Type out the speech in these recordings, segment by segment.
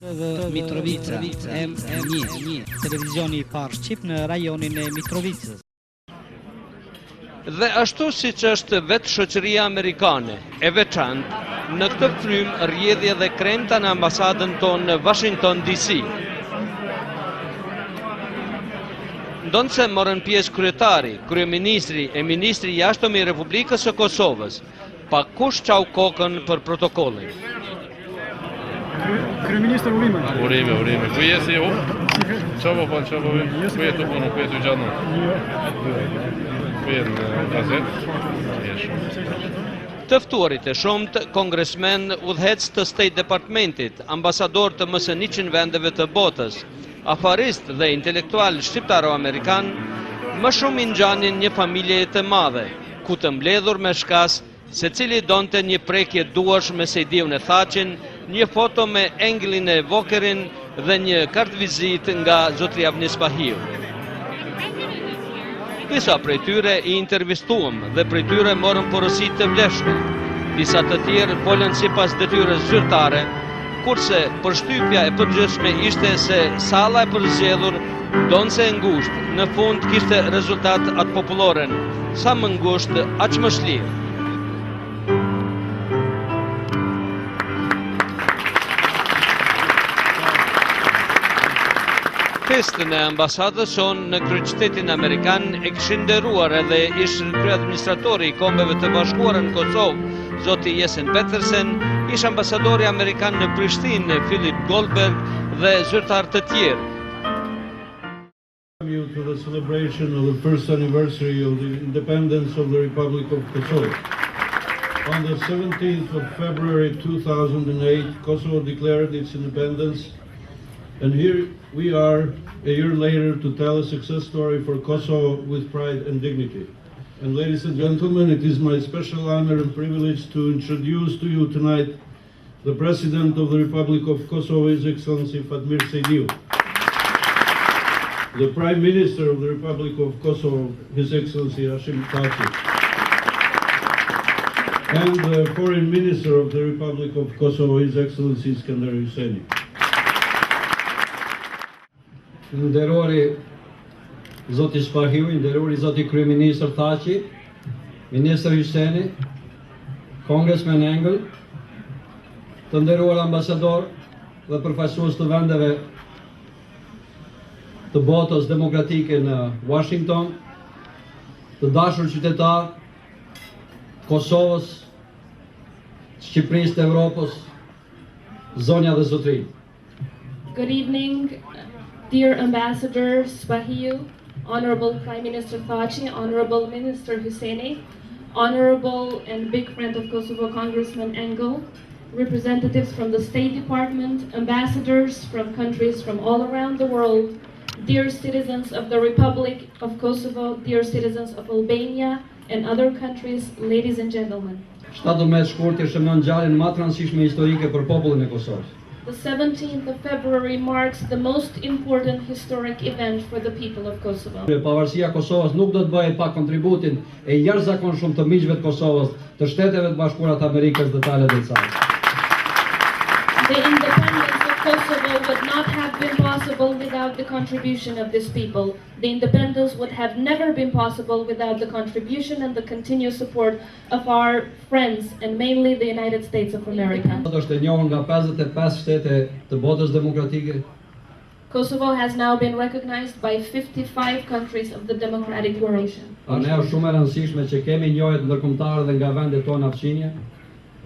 Mitrovica, M1, televizioni i parë shqip në rajonin e Mitrovicës. Dhe ashtu siç është vetë shoqëria amerikane, e veçantë, në këtë frymë rrjedhja dhe kremta në ambasadën tonë në Washington DC. Ndonse morën pjesë kryetari, kryeministri e ministri i jashtëm i Republikës së Kosovës, pa kush çau kokën për protokollin. Kryeministër Urime. Urime. Ku jesi ju? Çavo po, ku jetu po, nuk jetu gjatë. Ku jetë në gazetë? Të ftuarit e shumët, kongresmen, udhëhec të State Departmentit, ambasador të mëse 100 vendeve të botës, afarist dhe intelektual shqiptaro-amerikan, më shumë i ngjanin një familje të madhe, ku të mbledhur me shkas, secili donte një prekje duash me Sejdiun e Thaçin, një foto me englin e Vokerin dhe një kartë vizit nga zotri Avni Spahiu. Disa prej tyre i intervistuam dhe prej tyre morën porosi të vlefshme. Disa të tjerë folën sipas detyrës zyrtare, kurse përshtypja e përgjithshme ishte se salla e përzgjedhur donse e ngushtë, në fund kishte rezultat atë populloren, sa më ngushtë, aq më shlirë. Festën e ambasadës sonë në kryeqytetin amerikan e kishin nderuar edhe ish kryeadministratori i Kombeve të Bashkuara në Kosovë, zoti Jesen Petersen, ish ambasadori amerikan në Prishtinë, Philip Goldberg dhe zyrtar të tjerë. To the celebration of the first anniversary of the independence of the Republic of Kosovo. On the 17th of February 2008, Kosovo declared its independence, and here we are a year later to tell a success story for Kosovo with pride and dignity. And ladies and gentlemen, it is my special honor and privilege to introduce to you tonight the President of the Republic of Kosovo, His Excellency Fatmir Sekdiu. The Prime Minister of the Republic of Kosovo, His Excellency Hashim Thaçi. And the Foreign Minister of the Republic of Kosovo, His Excellency Husseini. Nderori zoti Spahiu, nderori zoti kryeministër Thaçi, ministër Husseini, Congressman Engel, të nderuar ambasador dhe përfaqësues të vendeve të botës demokratike në Washington, të dashur qytetar Kosovës, Shqipërisë të Evropës, zonja dhe zotëri. Good evening, dear Ambassador Spahiu, Honorable Prime Minister Thaçi, Honorable Minister Husseini, Honorable and big friend of Kosovo Congressman Engel, representatives from the State Department, ambassadors from countries from all around the world, dear citizens of the Republic of Kosovo, dear citizens of Albania and other countries, ladies and gentlemen. 17 shkurti shënon ngjarjen më të rëndësishme historike për popullin e Kosovës. The 17th of February marks the most important historic event for the people of Kosovo. Pavarësia e Kosovës nuk do të bëhej pa kontributin e jashtëzakonshëm të miqve të Kosovës, të Shteteve të Bashkuara të Amerikës dhe të Alet e Cajit. The independence of Kosovo would not have been possible without the contribution of this people. The independence would have never been possible without the contribution and the continuous support of our friends, and mainly the United States of America. Është e njohur nga 55 shtete të botës demokratike. Kosovo has now been recognized by 55 countries of the democratic world. Ne është shumë e rëndësishme që kemi njohje ndërkombëtare dhe nga vendet tona fqinje.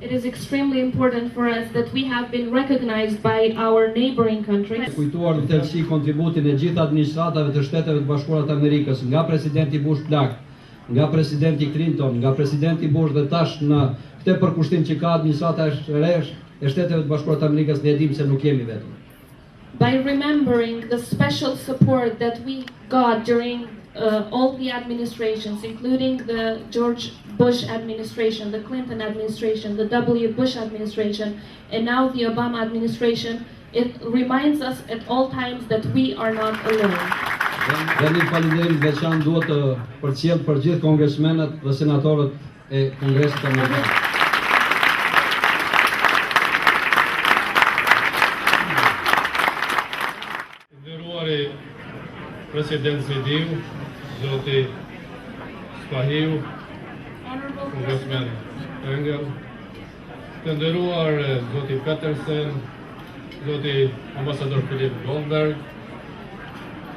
It is extremely important for us that we have been recognized by our neighboring countries. Kujtuar në thelësi kontributin e gjithë administratave të Shteteve të Bashkuara të Amerikës, nga presidenti Bush plak, nga presidenti Clinton, nga presidenti Bush dhe tash në këtë përkushtim që ka administrata e re e Shteteve të Bashkuara të Amerikës, ne dimë se nuk jemi vetëm. By remembering the special support that we got during all the administrations, including the George Bush administration, the Clinton administration, the W. Bush administration, and now the Obama administration, it reminds us at all times that we are not alone. Dhe një falenderim veçantë duhet të përcjell për gjithë kongresmenët dhe senatorët e Kongresit Amerikan. President Sekdiu, Zoti Spahiu, Congressman Engel, të nderuar Zoti Petersen, Zoti ambasador Filip Goldberg,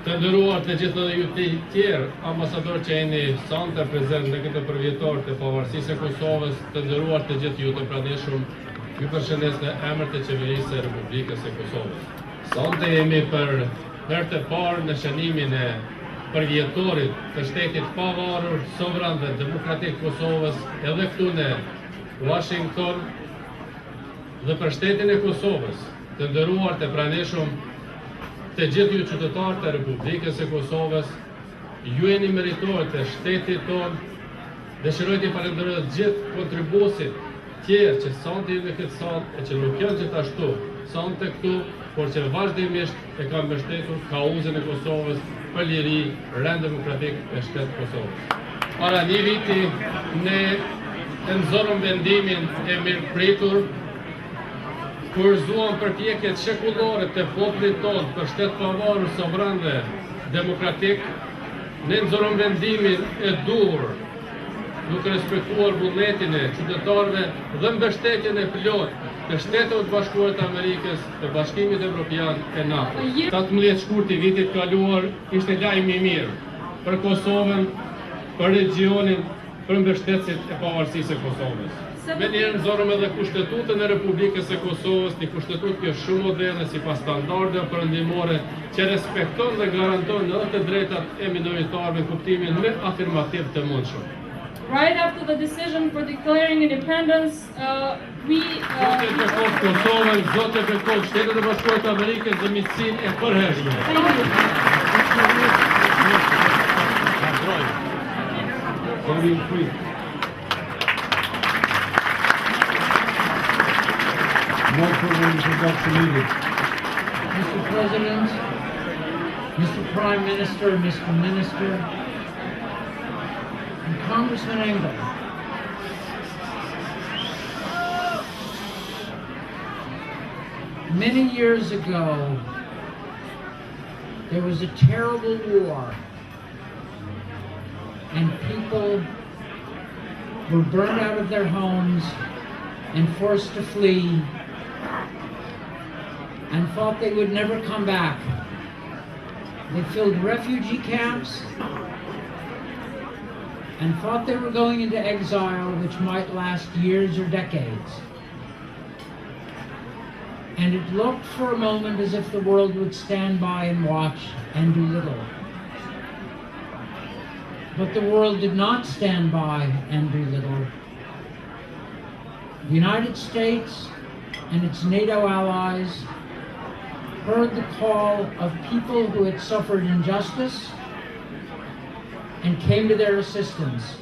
të nderuar të gjithë ju të tjerë ambasador që jeni sonte prezent në këtë përvjetor të Pavaresisë së Kosovës, të nderuar të gjithë ju të pranishëm, ju përshëndes në emër të qeverisë së Republikës së Kosovës. Sonte jemi për herë të parë në shënimin e përvjetorit të shtetit pavarur, sovran dhe demokratik Kosovës, edhe këtu në Washington, dhe për shtetin e Kosovës, të nderuar të pranishëm, të gjithë ju qytetarë të Republikës së Kosovës, ju jeni meritorë të shtetit tonë, dëshiroj të falenderoj gjithë kontribuesit tjerë që sonte në këtë salë e që nuk janë gjithashtu sonte këtu, por që vazhdimisht e kanë mbështetur kauzën e Kosovës për liri rend demokratik e shtetit Kosovës. Para një viti ne nxorëm vendimin e mirëpritur kur zuan përpjekjet shekullore të popullit tonë për shtet pavarur, sovran dhe demokratik, ne nxorëm vendimin e duhur, duke respektuar vullnetin e qytetarëve dhe mbështetjen e plot të Shtetit të Bashkuar të Amerikës, të Bashkimit Evropian e NATO. 17 shkurt i vitit kaluar ishte lajm i mirë për Kosovën, për regionin, për mbështetësit e pavarësisë së Kosovës. Me njerë nxorëm edhe kushtetutën e Republikës së Kosovës, një kushtetutë që është shumë moderne sipas standardeve perëndimore, që respekton dhe garanton edhe të drejtat e minoritarëve në kuptimin më afirmativ të mundshëm. Right after the decision for declaring independence, we... Zote Besfort Kosovën, Zote Besfort Shtetet e Bashkuara të Amerikës dhe miqësinë e përhershme. Mr. President, Mr. Prime Minister, Mr. Minister, and Congressman Engel, many years ago, there was a terrible war, and people were burned out of their homes and forced to flee, and thought they would never come back. They filled refugee camps and thought they were going into exile, which might last years or decades. And it looked for a moment as if the world would stand by and watch and do little. But the world did not stand by and do little. The United States and its NATO allies heard the call of people who had suffered injustice and came to their assistance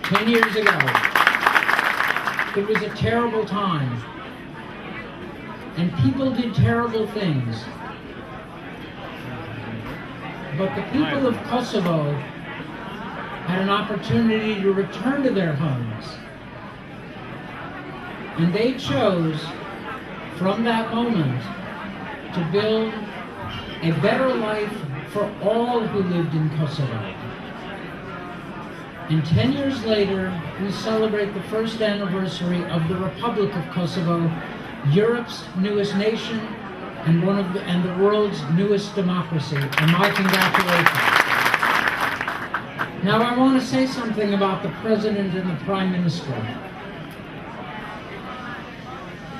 10 years ago. It was a terrible time, and people did terrible things. But the people of Kosovo had an opportunity to return to their homes, and they chose, from that moment, to build a better life for all who lived in Kosovo. And 10 years later, we celebrate the first anniversary of the Republic of Kosovo, Europe's newest nation and the world's newest democracy. And my congratulations. Now I want to say something about the President and the Prime Minister.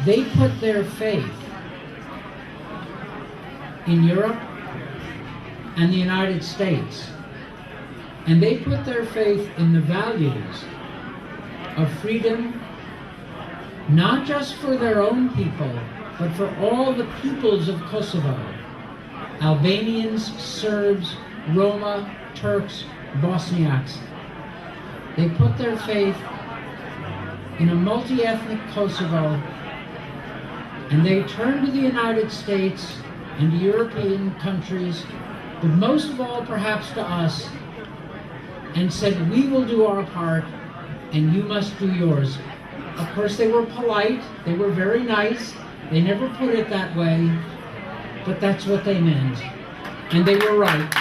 They put their faith in Europe and the United States. And they put their faith in the values of freedom, not just for their own people, but for all the peoples of Kosovo. Albanians, Serbs, Roma, Turks, Bosniaks. They put their faith in a multi-ethnic Kosovo, and they turned to the United States and to European countries, but most of all perhaps to us, and said, we will do our part and you must do yours. Of course they were polite, they were very nice, they never put it that way, but that's what they meant. And they were right.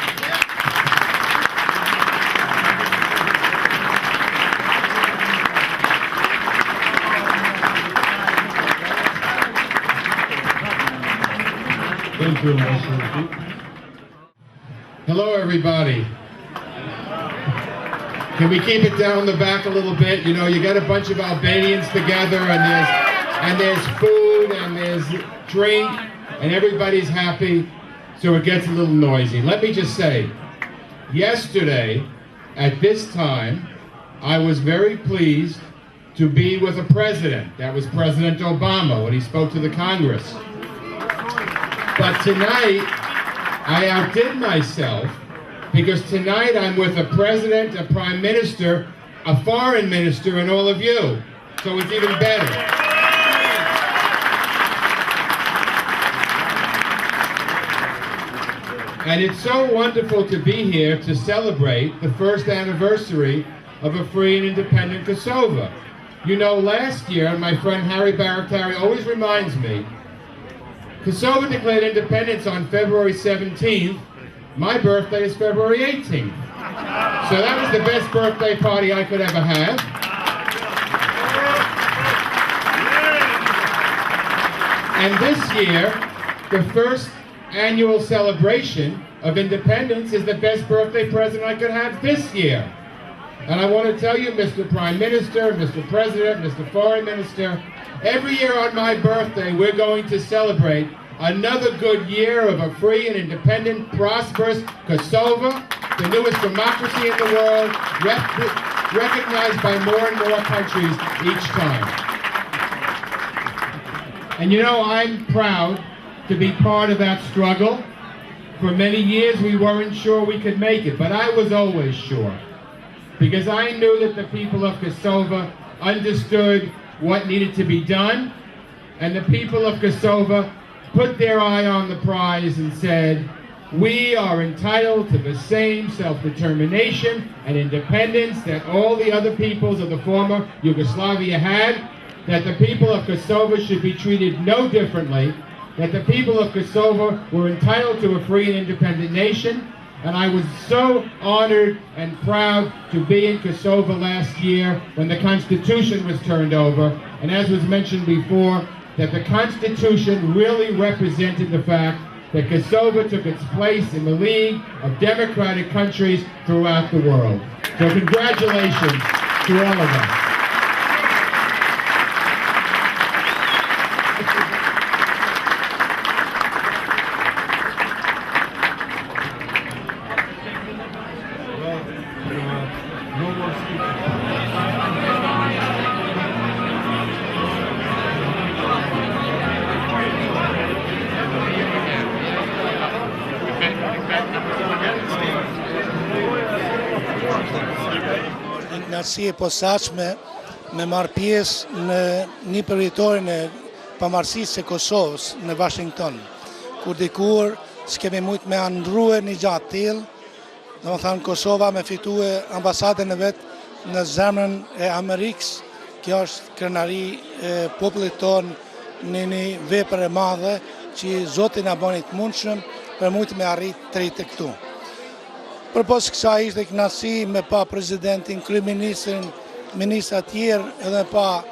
Thank you, Ambassador. Hello, everybody. Can we keep it down the back a little bit? You know, you got a bunch of Albanians together, and there's food, and there's drink, and everybody's happy, so it gets a little noisy. Let me just say, yesterday, at this time, I was very pleased to be with a president. That was President Obama when he spoke to the Congress. But tonight, I outdid myself, because tonight I'm with a president, a prime minister, a foreign minister, and all of you. So it's even better. And it's so wonderful to be here to celebrate the first anniversary of a free and independent Kosovo. You know, last year, and my friend Harry Barrattari always reminds me, Kosovo declared independence on February 17th. My birthday is February 18th. So that was the best birthday party I could ever have. And this year, the first annual celebration of independence is the best birthday present I could have this year. And I want to tell you, Mr. Prime Minister, Mr. President, Mr. Foreign Minister, every year on my birthday, we're going to celebrate another good year of a free and independent, prosperous Kosovo, the newest democracy in the world, recognized by more and more countries each time. And you know, I'm proud to be part of that struggle. For many years, we weren't sure we could make it, but I was always sure, because I knew that the people of Kosovo understood what needed to be done, and the people of Kosovo put their eye on the prize and said, we are entitled to the same self-determination and independence that all the other peoples of the former Yugoslavia had, that the people of Kosovo should be treated no differently, that the people of Kosovo were entitled to a free and independent nation. And I was so honored and proud to be in Kosovo last year when the Constitution was turned over. And as was mentioned before, that the Constitution really represented the fact that Kosovo took its place in the league of democratic countries throughout the world. So congratulations to all of us. Si e posaçme me marrë pjesë në një përjetorin e Pavaresisë së Kosovës në Washington, kur dikur s'kemi mujt me ndrue një gjatë tillë, domethënë Kosova me fitue ambasadën e vet në zemrën e Amerikës. Kjo është krenari e popullit ton në një vepër e madhe që Zoti na bani të mundshëm për mujt me arrit të rritë këtu. Përpos kësaj ishte kënaqësi me pa presidentin, kryeministrin, ministra tjerë edhe pa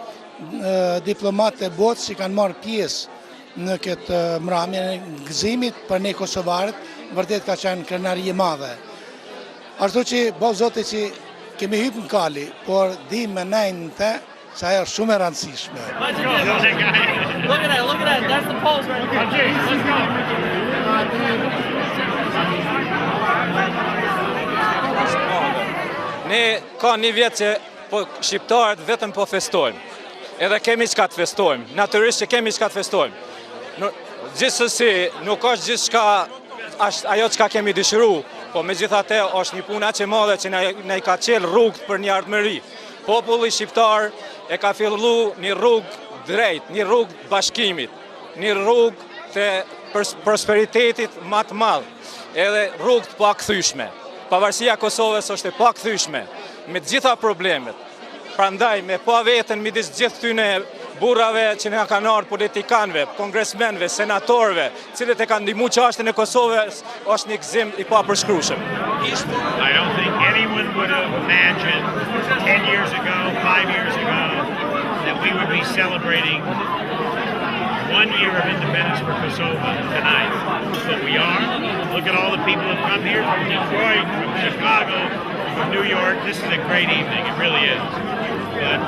diplomatë e botës që kanë marrë pjesë në këtë mramje në gëzimit për ne kosovarët, vërtet ka qenë krenari e madhe. Ashtu që bo Zoti që kemi hyrë në kali, por di me nejnë të se ajo është shumë e rëndësishme. Look at that, that's the pose right there. Let's go. Ne ka një vjetë që shqiptarët vetëm po festojmë, edhe kemi çka të festojmë, natyrisht që kemi çka të festojmë. Gjithsesi, nuk është gjithçka ajo çka kemi dëshiru, po megjithatë është një punë aq e madhe që na i ka qelë rrugët për një ardhmëri. Populli shqiptar e ka filluar një rrugë drejt, një rrugë bashkimit, një rrugë të prosperitetit më të madh, edhe rrugë të pakëthyeshme. Pavarësia e Kosovës është e pakëthyeshme, me të gjitha problemet. Prandaj, me pa veten midis gjithë këtyne burrave që na kanë ardhur politikanëve, kongresmenëve, senatorëve, cilët e kanë ndihmuar çështën e Kosovës, është një gëzim i papërshkrueshëm. I don't think anyone would have imagined 10 years ago, 5 years ago, that we would be celebrating 1 year of independence for Kosovo tonight. But we are. Look at all the people who have come here from Detroit, from Chicago, from New York. This is a great evening. It really is. But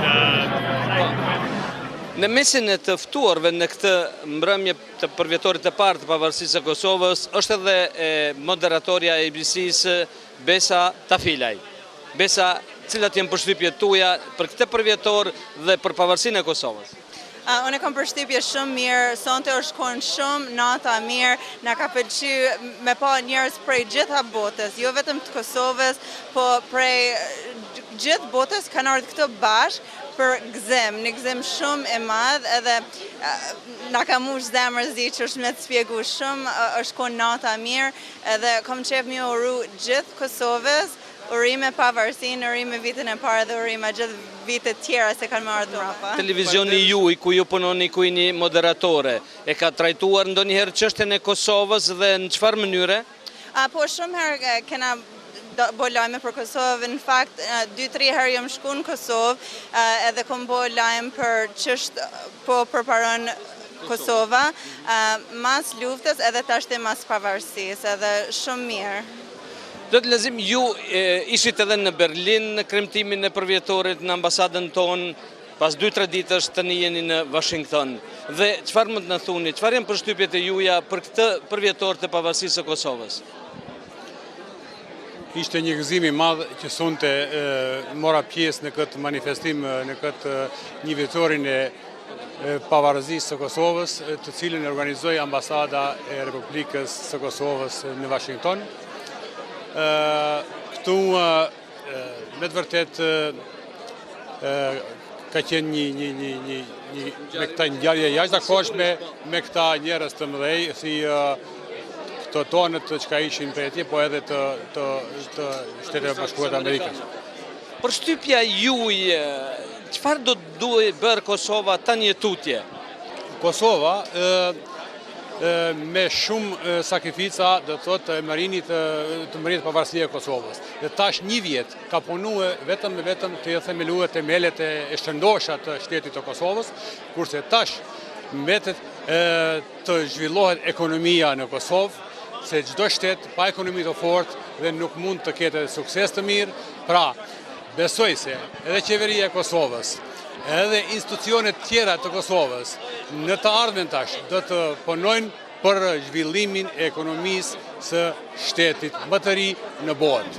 Në mesin e të ftuarve në këtë mbrëmje të përvjetorit të parë të pavarësisë së Kosovës është edhe moderatorja e ABC-së Vjosa Osmani. Besa, cilat janë përshtypjet tuaja për këtë përvjetor dhe për pavarësinë e Kosovës? Unë kam përshtypje shumë mirë, sonte është konë shumë, nata mirë, na ka pëlqyer me pa njerëz prej gjitha botës, jo vetëm të Kosovës, po prej gjithë botës kanë ardhur këtu bashkë për gëzim, një gëzim shumë e madh, edhe na ka mush zemër zi që është me të spjegu shumë, është konë nata mirë, edhe kam qef mi uru gjithë Kosovës, urime pavarësinë, urime vitin e parë dhe urime gjithë vitet tjera se kanë marrë mbrapa. Televizioni juaj ku ju punoni ku jeni moderatore, e ka trajtuar ndonjëherë çështjen e Kosovës dhe në çfarë mënyre? Po shumë herë kena bo lajme për Kosovë, në fakt 2-3 herë jam shku në Kosovë, edhe kom bo lajme për çështë po përparon Kosova, mas luftës edhe tashti mas pavarësisë, edhe shumë mirë. Do të lezim, ju ishit edhe në Berlin në kremtimin e përvjetorit në ambasadën tonë, pas 2-3 ditësh tani jeni në Washington. Dhe çfarë mund të na thuni, çfarë janë përshtypjet e juaja për këtë përvjetor të pavarësisë së Kosovës? Ishte një gëzim i madh që sonte mora pjesë në këtë manifestim, në këtë një vjetorin e pavarësisë së Kosovës, të cilën e organizoi ambasada e Republikës së Kosovës në Washington. Këtu me të vërtet ka qenë me këta ngjarje jashtëzakonshme, me këta njerëz të mëdhej, si të tonët që ka ishin për atje, po edhe të Shteteve Bashkuara të Amerikës. Përshtypja juaj, çfarë do të duhet bërë Kosova tani tutje? Kosova me shumë sakrifica do të thotë të mërrit pavarësia e Kosovës. Dhe tash një vjet ka punuar vetëm të themeluar themelet e shëndosha të shtetit të Kosovës, kurse tash mbetet të zhvillohet ekonomia në Kosovë, se çdo shtet pa ekonomi të fortë dhe nuk mund të ketë sukses të mirë. Pra, besoj se edhe qeveria e Kosovës, edhe institucionet tjera të Kosovës në të ardhmen tash do të punojnë për zhvillimin e ekonomisë së shtetit më të ri në botë.